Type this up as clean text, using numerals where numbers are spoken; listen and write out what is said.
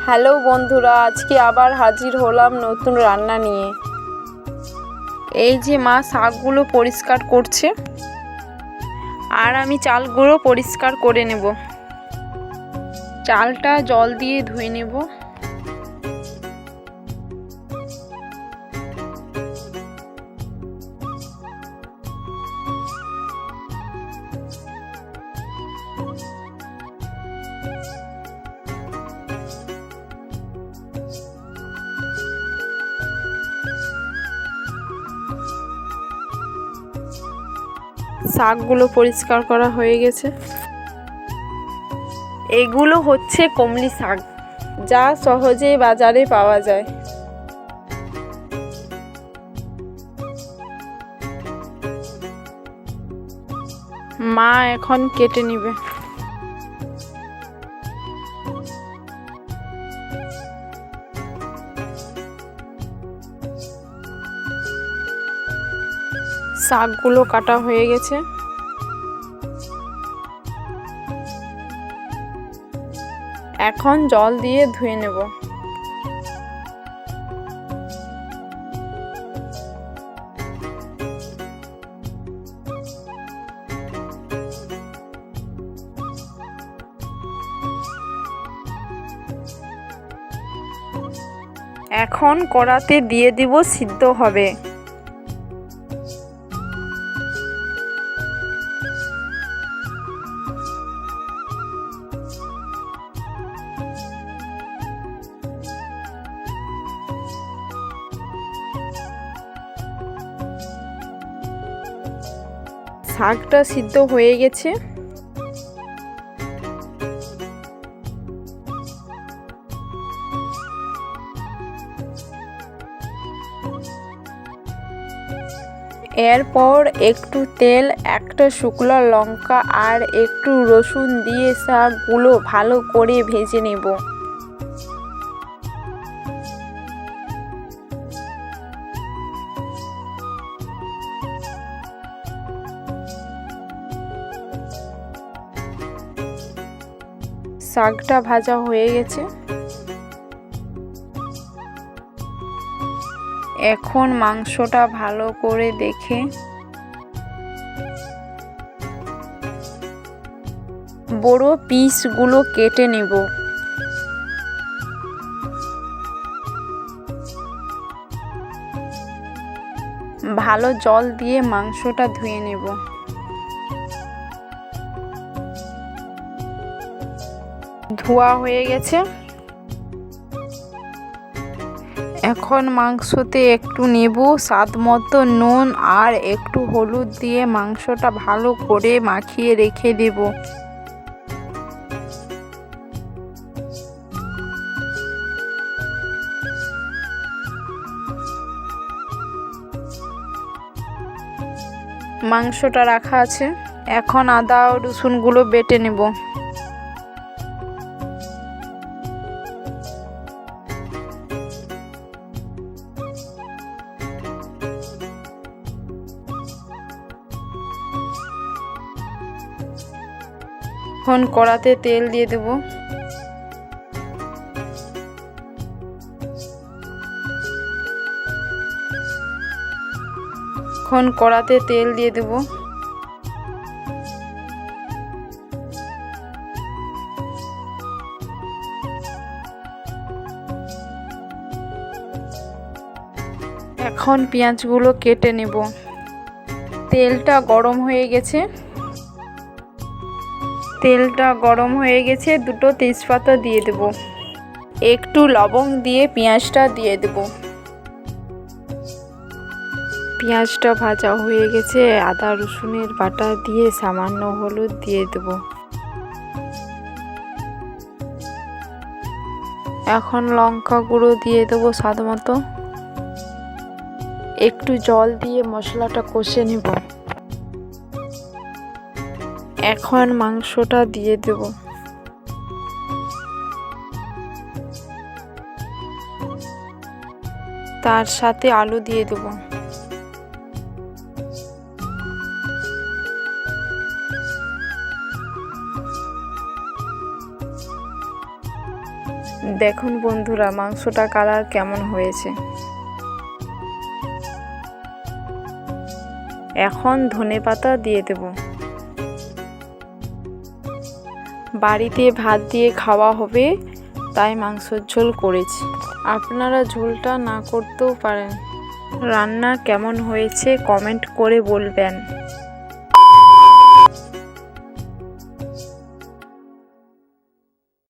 Hello বন্ধুরা, আজকে আবার হাজির হলাম নতুন রান্না নিয়ে। এই যে মা শাকগুলো পরিষ্কার করছে আর আমি চালগুলো পরিষ্কার করে নেব। চালটা জল দিয়ে ধুয়ে নেব। শাকগুলো পরিষ্কার করা হয়ে গেছে। এগুলো হচ্ছে কমলি শাক, যা সহজেই বাজারে পাওয়া যায়। মা এখন কেটে নেবে। শাকগুলো কাটা হয়ে গেছে। এখন জল দিয়ে ধুয়ে নেব। এখন কড়াতে দিয়ে দিব, সিদ্ধ হবে। শাকটা সিদ্ধ হয়ে গেছে। এরপর একটু তেল, একটা শুকনো লঙ্কা আর একটু রসুন দিয়ে শাকগুলো ভালো করে ভেজে নেব। শাকটা ভাজা হয়ে গেছে। এখন মাংসটা ভালো করে দেখে বড় পিসগুলো কেটে নেব। ভালো জল দিয়ে মাংসটা ধুয়ে নেব। ধোয়া হয়ে গেছে। এখন মাংসতে একটু নেব, স্বাদ মতো নুন আর একটু হলুদ দিয়ে মাংসটা ভালো করে মাখিয়ে রেখে দেব। মাংসটা রাখা আছে। এখন আদা ও রসুনগুলো বেটে নেব। এখন কড়াতে তেল দিয়ে দেব। এখন কড়াতে তেল দিয়ে দেব। এখন পেঁয়াজগুলো কেটে নেব। তেলটা গরম হয়ে গেছে। দুটো তেজপাতা দিয়ে দেব। একটু লবঙ্গ দিয়ে পেঁয়াজটা দিয়ে দেব। পেঁয়াজটা ভাজা হয়ে গেছে। আদা রসুনের বাটা দিয়ে সামান্য হলুদ দিয়ে দেব। এখন লঙ্কা গুঁড়ো দিয়ে দেব স্বাদ মতো। একটু জল দিয়ে মশলাটা কষে নেব। এখন মাংসটা দিয়ে দেব। তার সাথে আলু দিয়ে দেব। দেখুন বন্ধুরা, মাংসটা কালার কেমন হয়েছে। এখন ধনেপাতা দিয়ে দেব। বাড়িতে ভাত দিয়ে খাওয়া হবে, তাই মাংসের ঝোল করেছি। আপনারা ঝোলটা না করতেও পারেন। রান্না কেমন হয়েছে কমেন্ট করে বলবেন।